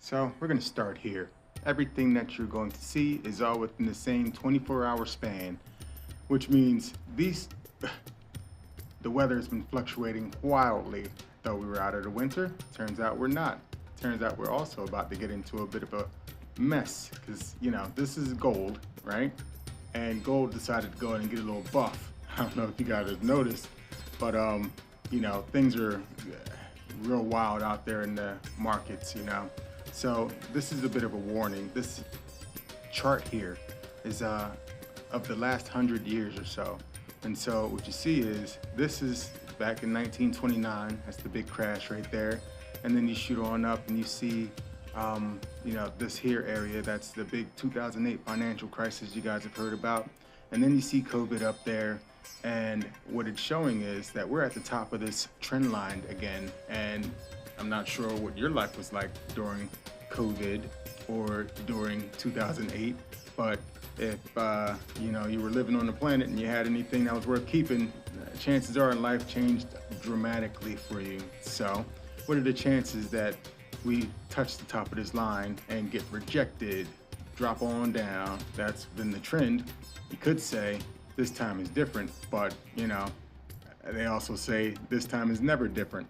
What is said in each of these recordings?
So we're going to start here. Everything that you're going to see is all within the same 24-hour span, which means the weather has been fluctuating wildly. Though we were out of the winter, turns out we're not. Turns out we're also about to get into a bit of a mess because, this is gold, right? And gold decided to go ahead and get a little buff. I don't know if you guys have noticed, but things are real wild out there in the markets, So this is a bit of a warning. This chart here is of the last 100 years or so. And so what you see is, this is back in 1929, that's the big crash right there. And then you shoot on up and you see, this here area, that's the big 2008 financial crisis you guys have heard about. And then you see COVID up there. And what it's showing is that we're at the top of this trend line again. And I'm not sure what your life was like during COVID or during 2008, but if you were living on the planet and you had anything that was worth keeping, chances are life changed dramatically for you. So what are the chances that we touch the top of this line and get rejected, drop on down? That's been the trend. You could say this time is different, but they also say this time is never different.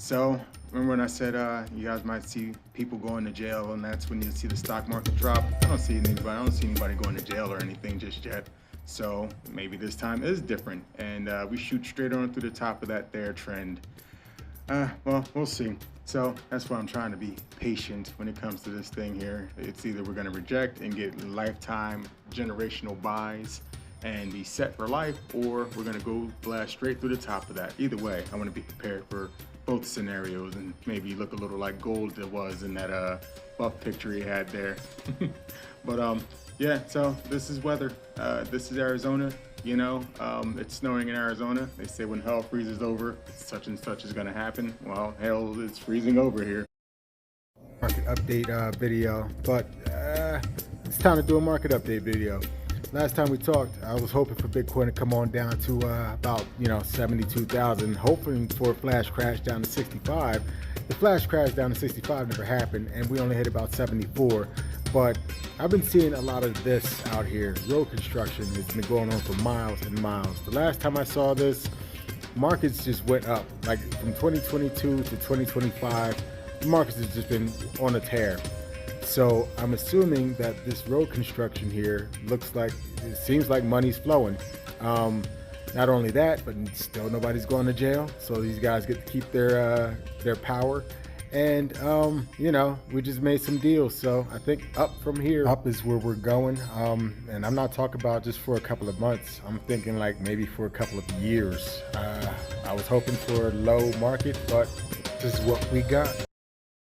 So remember when I said you guys might see people going to jail, and that's when you see the stock market drop? I don't see anybody going to jail or anything just yet. So maybe this time is different, and we shoot straight on through the top of that there trend. Well, we'll see. So that's why I'm trying to be patient when it comes to this thing here. It's either we're going to reject and get lifetime generational buys and be set for life, or we're going to go blast straight through the top of that. Either way, I want to be prepared for both scenarios and maybe look a little like gold that was in that buff picture he had there. But yeah, so this is weather. This is Arizona. It's snowing in Arizona. They say when hell freezes over, such and such is going to happen. Well, hell is freezing over here. Market update video, but it's time to do a market update video. Last time we talked, I was hoping for Bitcoin to come on down to about 72,000, hoping for a flash crash down to 65. The flash crash down to 65 never happened, and we only hit about 74. But I've been seeing a lot of this out here. Road construction has been going on for miles and miles. The last time I saw this, markets just went up. Like from 2022 to 2025, the markets has just been on a tear. So I'm assuming that this road construction here it seems like money's flowing. Not only that, but still nobody's going to jail. So these guys get to keep their power. And, we just made some deals. So I think up from here, up is where we're going. And I'm not talking about just for a couple of months. I'm thinking like maybe for a couple of years. I was hoping for a low market, but this is what we got.